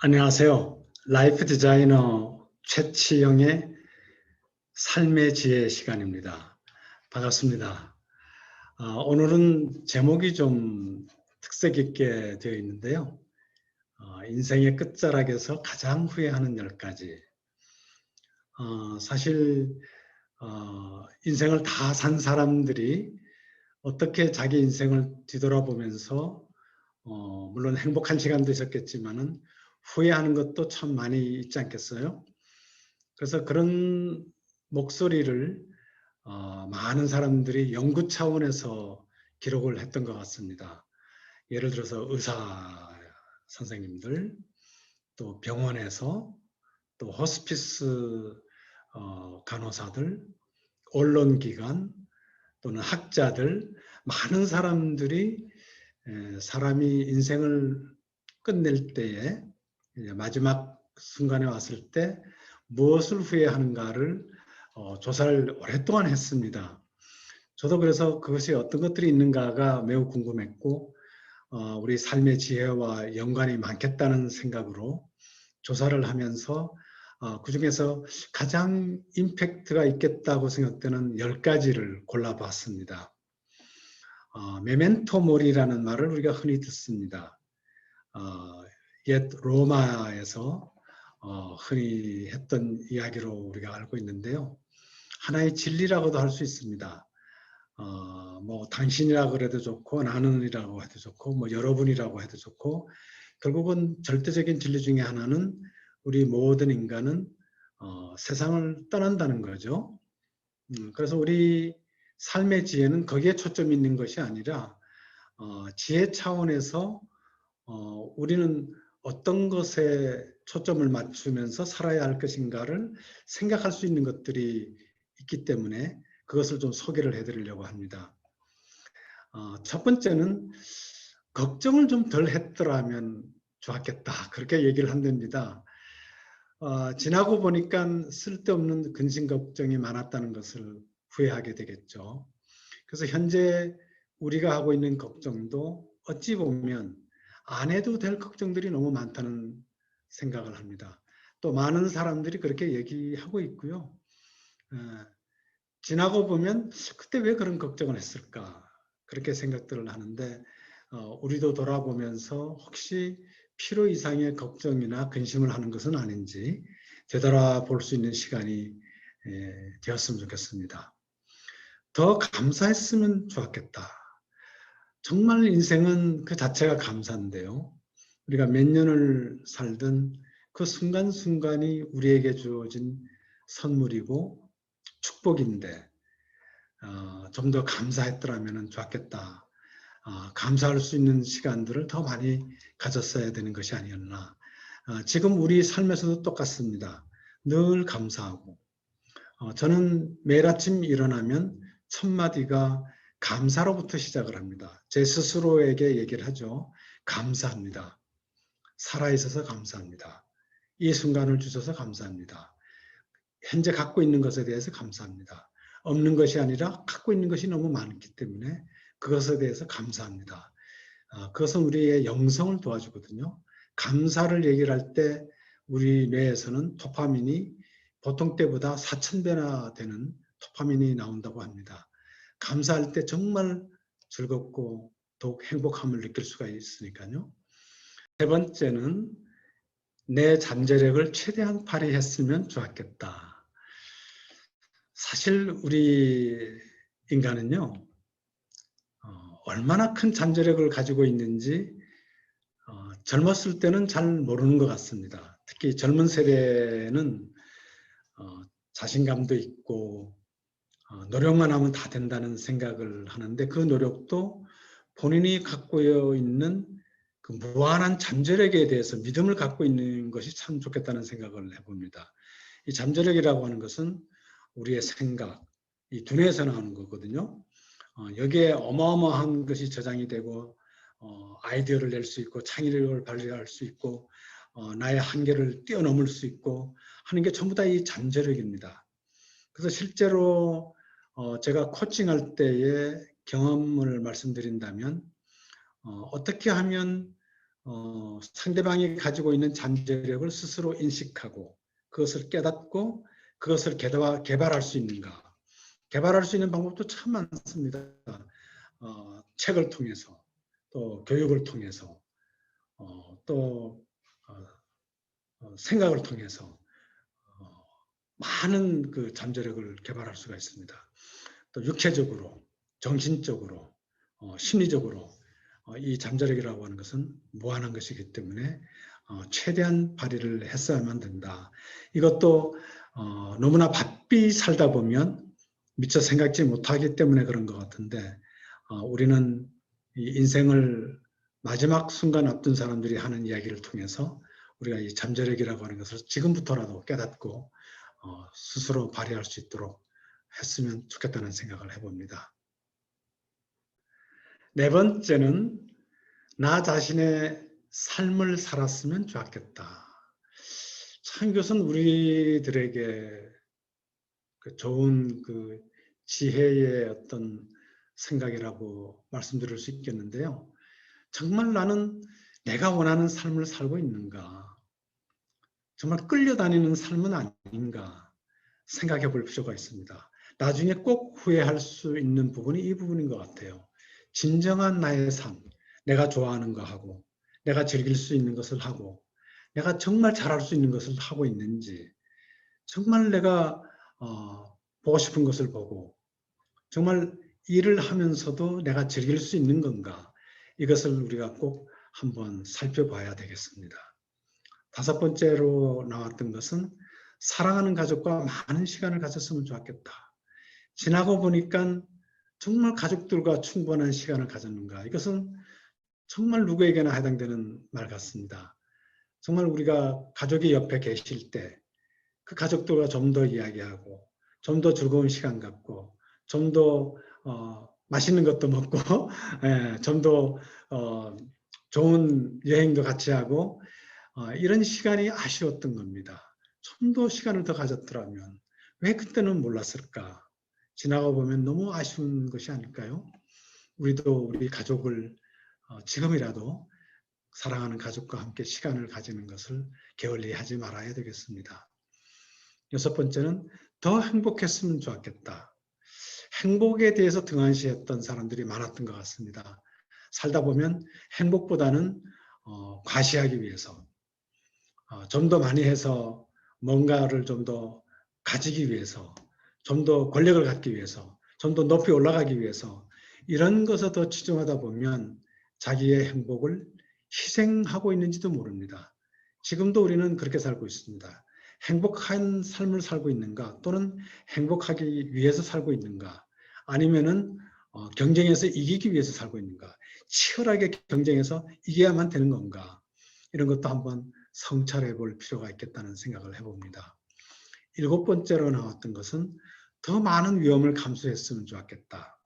안녕하세요. 라이프 디자이너 최치영의 삶의 지혜 시간입니다. 반갑습니다. 오늘은 제목이 좀 특색 있게 되어 있는데요. 인생의 끝자락에서 가장 후회하는 10가지. 사실 인생을 다 산 사람들이 어떻게 자기 인생을 뒤돌아보면서 물론 행복한 시간도 있었겠지만은 후회하는 것도 참 많이 있지 않겠어요? 그래서 그런 목소리를 많은 사람들이 연구 차원에서 기록을 했던 것 같습니다. 예를 들어서 의사 선생님들, 또 병원에서, 또 호스피스 간호사들, 언론기관, 또는 학자들, 많은 사람들이 사람이 인생을 끝낼 때에 마지막 순간에 왔을 때 무엇을 후회하는가를 조사를 오랫동안 했습니다. 저도 그래서 그것이 어떤 것들이 있는가가 매우 궁금했고 우리 삶의 지혜와 연관이 많겠다는 생각으로 조사를 하면서 그 중에서 가장 임팩트가 있겠다고 생각되는 10가지를 골라봤습니다. 메멘토 모리라는 말을 우리가 흔히 듣습니다. 옛 로마에서 흔히 했던 이야기로 우리가 알고 있는데요. 하나의 진리라고도 할 수 있습니다. 뭐 당신이라고 해도 좋고 나는이라고 해도 좋고 뭐 여러분이라고 해도 좋고 결국은 절대적인 진리 중에 하나는 우리 모든 인간은 세상을 떠난다는 거죠. 그래서 우리 삶의 지혜는 거기에 초점이 있는 것이 아니라 지혜 차원에서 우리는 어떤 것에 초점을 맞추면서 살아야 할 것인가를 생각할 수 있는 것들이 있기 때문에 그것을 좀 소개를 해드리려고 합니다. 첫 번째는 걱정을 좀 덜 했더라면 좋았겠다. 그렇게 얘기를 한답니다. 지나고 보니까 쓸데없는 근심 걱정이 많았다는 것을 후회하게 되겠죠. 그래서 현재 우리가 하고 있는 걱정도 어찌 보면 안 해도 될 걱정들이 너무 많다는 생각을 합니다. 또 많은 사람들이 그렇게 얘기하고 있고요. 지나고 보면 그때 왜 그런 걱정을 했을까 그렇게 생각들을 하는데 우리도 돌아보면서 혹시 필요 이상의 걱정이나 근심을 하는 것은 아닌지 되돌아볼 수 있는 시간이 되었으면 좋겠습니다. 더 감사했으면 좋았겠다. 정말 인생은 그 자체가 감사인데요. 우리가 몇 년을 살든 그 순간순간이 우리에게 주어진 선물이고 축복인데 좀 더 감사했더라면 좋았겠다. 감사할 수 있는 시간들을 더 많이 가졌어야 되는 것이 아니었나. 지금 우리 삶에서도 똑같습니다. 늘 감사하고 저는 매일 아침 일어나면 첫 마디가 감사로부터 시작을 합니다. 제 스스로에게 얘기를 하죠. 감사합니다. 살아있어서 감사합니다. 이 순간을 주셔서 감사합니다. 현재 갖고 있는 것에 대해서 감사합니다. 없는 것이 아니라 갖고 있는 것이 너무 많기 때문에 그것에 대해서 감사합니다. 그것은 우리의 영성을 도와주거든요. 감사를 얘기를 할 때 우리 뇌에서는 도파민이 보통 때보다 4000배나 되는 도파민이 나온다고 합니다. 감사할 때 정말 즐겁고 더욱 행복함을 느낄 수가 있으니까요. 세 번째는 내 잠재력을 최대한 발휘했으면 좋았겠다. 사실 우리 인간은요, 얼마나 큰 잠재력을 가지고 있는지 젊었을 때는 잘 모르는 것 같습니다. 특히 젊은 세대는 자신감도 있고 노력만 하면 다 된다는 생각을 하는데 그 노력도 본인이 갖고 있는 그 무한한 잠재력에 대해서 믿음을 갖고 있는 것이 참 좋겠다는 생각을 해봅니다. 이 잠재력이라고 하는 것은 우리의 생각, 이 두뇌에서 나오는 거거든요. 여기에 어마어마한 것이 저장이 되고 아이디어를 낼 수 있고 창의력을 발휘할 수 있고 나의 한계를 뛰어넘을 수 있고 하는 게 전부 다 이 잠재력입니다. 그래서 실제로 제가 코칭할 때의 경험을 말씀드린다면 어떻게 하면 상대방이 가지고 있는 잠재력을 스스로 인식하고 그것을 깨닫고 그것을 개발할 수 있는가. 개발할 수 있는 방법도 참 많습니다. 책을 통해서, 또 교육을 통해서, 또 생각을 통해서 많은 그 잠재력을 개발할 수가 있습니다. 또 육체적으로, 정신적으로, 심리적으로 이 잠재력이라고 하는 것은 무한한 것이기 때문에 최대한 발휘를 했어야만 된다. 이것도 너무나 바삐 살다 보면 미처 생각지 못하기 때문에 그런 것 같은데 우리는 이 인생을 마지막 순간 앞둔 사람들이 하는 이야기를 통해서 우리가 이 잠재력이라고 하는 것을 지금부터라도 깨닫고 스스로 발휘할 수 있도록 했으면 좋겠다는 생각을 해봅니다. 네 번째는 나 자신의 삶을 살았으면 좋았겠다. 참 이것은 우리들에게 좋은 그 지혜의 어떤 생각이라고 말씀드릴 수 있겠는데요. 정말 나는 내가 원하는 삶을 살고 있는가? 정말 끌려다니는 삶은 아닌가 생각해 볼 필요가 있습니다. 나중에 꼭 후회할 수 있는 부분이 이 부분인 것 같아요. 진정한 나의 삶, 내가 좋아하는 거 하고, 내가 즐길 수 있는 것을 하고, 내가 정말 잘할 수 있는 것을 하고 있는지, 정말 내가 보고 싶은 것을 보고, 정말 일을 하면서도 내가 즐길 수 있는 건가, 이것을 우리가 꼭 한번 살펴봐야 되겠습니다. 다섯 번째로 나왔던 것은 사랑하는 가족과 많은 시간을 가졌으면 좋았겠다. 지나고 보니까 정말 가족들과 충분한 시간을 가졌는가. 이것은 정말 누구에게나 해당되는 말 같습니다. 정말 우리가 가족이 옆에 계실 때 그 가족들과 좀 더 이야기하고 좀 더 즐거운 시간 갖고 좀 더 맛있는 것도 먹고 좀 더 좋은 여행도 같이 하고 이런 시간이 아쉬웠던 겁니다. 좀 더 시간을 더 가졌더라면 왜 그때는 몰랐을까? 지나가 보면 너무 아쉬운 것이 아닐까요? 우리도 우리 가족을 지금이라도 사랑하는 가족과 함께 시간을 가지는 것을 게을리하지 말아야 되겠습니다. 여섯 번째는 더 행복했으면 좋았겠다. 행복에 대해서 등한시했던 사람들이 많았던 것 같습니다. 살다 보면 행복보다는 과시하기 위해서 좀 더 많이 해서 뭔가를 좀 더 가지기 위해서 좀 더 권력을 갖기 위해서 좀 더 높이 올라가기 위해서 이런 것에 더 치중하다 보면 자기의 행복을 희생하고 있는지도 모릅니다. 지금도 우리는 그렇게 살고 있습니다. 행복한 삶을 살고 있는가 또는 행복하기 위해서 살고 있는가 아니면은 경쟁에서 이기기 위해서 살고 있는가 치열하게 경쟁해서 이겨야만 되는 건가 이런 것도 한번 성찰해 볼 필요가 있겠다는 생각을 해봅니다. 일곱 번째로 나왔던 것은 더 많은 위험을 감수했으면 좋았겠다.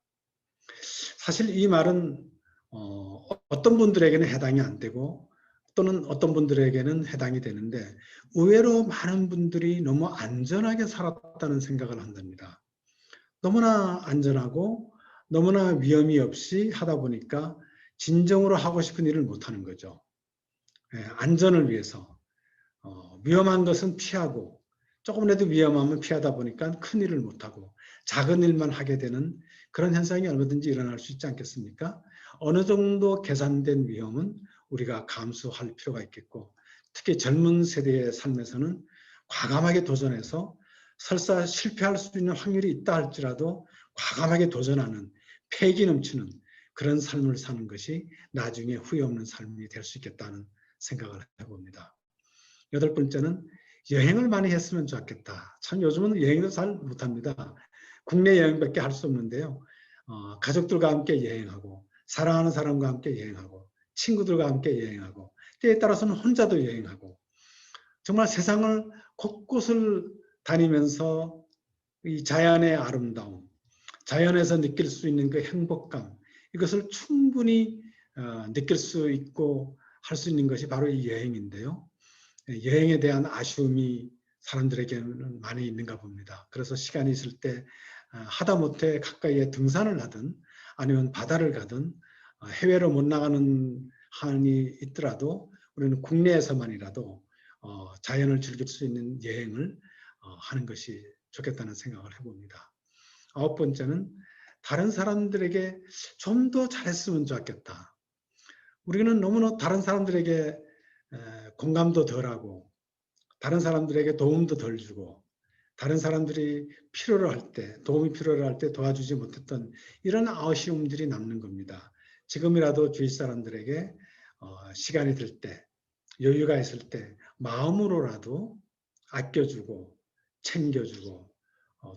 사실 이 말은 어떤 분들에게는 해당이 안 되고 또는 어떤 분들에게는 해당이 되는데 의외로 많은 분들이 너무 안전하게 살았다는 생각을 한답니다. 너무나 안전하고 너무나 위험이 없이 하다 보니까 진정으로 하고 싶은 일을 못하는 거죠. 안전을 위해서 위험한 것은 피하고 조금이라도 위험하면 피하다 보니까 큰 일을 못하고 작은 일만 하게 되는 그런 현상이 얼마든지 일어날 수 있지 않겠습니까? 어느 정도 계산된 위험은 우리가 감수할 필요가 있겠고 특히 젊은 세대의 삶에서는 과감하게 도전해서 설사 실패할 수 있는 확률이 있다 할지라도 과감하게 도전하는 패기 넘치는 그런 삶을 사는 것이 나중에 후회 없는 삶이 될 수 있겠다는 생각을 해봅니다. 여덟 번째는 여행을 많이 했으면 좋겠다. 참 요즘은 여행도 잘 못합니다. 국내 여행밖에 할 수 없는데요. 가족들과 함께 여행하고 사랑하는 사람과 함께 여행하고 친구들과 함께 여행하고 때에 따라서는 혼자도 여행하고 정말 세상을 곳곳을 다니면서 이 자연의 아름다움, 자연에서 느낄 수 있는 그 행복감 이것을 충분히 느낄 수 있고 할 수 있는 것이 바로 이 여행인데요. 여행에 대한 아쉬움이 사람들에게는 많이 있는가 봅니다. 그래서 시간이 있을 때 하다못해 가까이에 등산을 하든 아니면 바다를 가든 해외로 못 나가는 한이 있더라도 우리는 국내에서만이라도 자연을 즐길 수 있는 여행을 하는 것이 좋겠다는 생각을 해봅니다. 9번째는 다른 사람들에게 좀 더 잘했으면 좋겠다. 우리는 너무나 다른 사람들에게 공감도 덜하고 다른 사람들에게 도움도 덜 주고 다른 사람들이 필요로 할 때, 도움이 필요로 할 때 도와주지 못했던 이런 아쉬움들이 남는 겁니다. 지금이라도 주위 사람들에게 시간이 들 때, 여유가 있을 때 마음으로라도 아껴주고 챙겨주고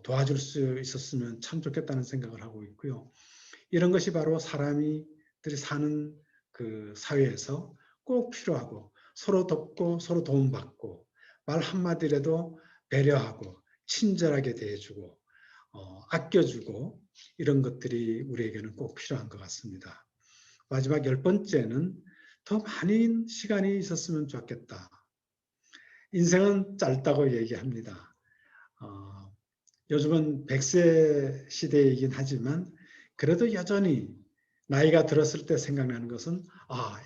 도와줄 수 있었으면 참 좋겠다는 생각을 하고 있고요. 이런 것이 바로 사람들이 사는 그 사회에서 꼭 필요하고 서로 돕고 서로 도움받고 말 한마디라도 배려하고 친절하게 대해주고 아껴주고 이런 것들이 우리에게는 꼭 필요한 것 같습니다. 마지막 10번째는 더 많은 시간이 있었으면 좋겠다. 인생은 짧다고 얘기합니다. 요즘은 100세 시대이긴 하지만 그래도 여전히 나이가 들었을 때 생각나는 것은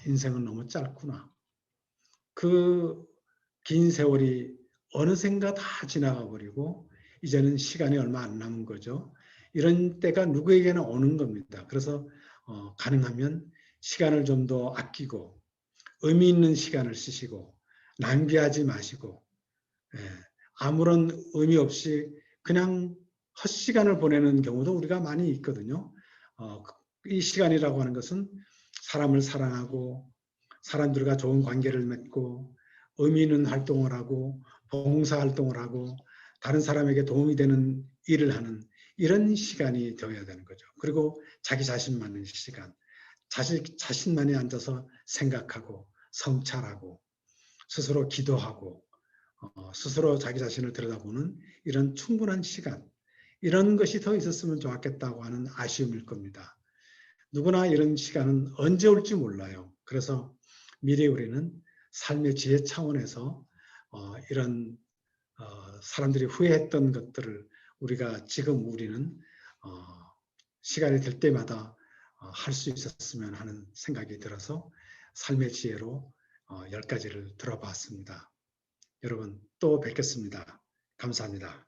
인생은 너무 짧구나. 그 긴 세월이 어느샌가 다 지나가 버리고 이제는 시간이 얼마 안 남은 거죠. 이런 때가 누구에게나 오는 겁니다. 그래서 가능하면 시간을 좀 더 아끼고 의미 있는 시간을 쓰시고 낭비하지 마시고 아무런 의미 없이 그냥 헛시간을 보내는 경우도 우리가 많이 있거든요. 이 시간이라고 하는 것은 사람을 사랑하고 사람들과 좋은 관계를 맺고 의미 있는 활동을 하고 봉사활동을 하고 다른 사람에게 도움이 되는 일을 하는 이런 시간이 되어야 되는 거죠. 그리고 자기 자신만의 시간, 자신만이 앉아서 생각하고 성찰하고 스스로 기도하고 스스로 자기 자신을 들여다보는 이런 충분한 시간, 이런 것이 더 있었으면 좋겠다고 하는 아쉬움일 겁니다. 누구나 이런 시간은 언제 올지 몰라요. 그래서 미리 우리는 삶의 지혜 차원에서 이런 사람들이 후회했던 것들을 우리가 지금 우리는 시간이 될 때마다 할 수 있었으면 하는 생각이 들어서 삶의 지혜로 10가지를 들어봤습니다. 여러분 또 뵙겠습니다. 감사합니다.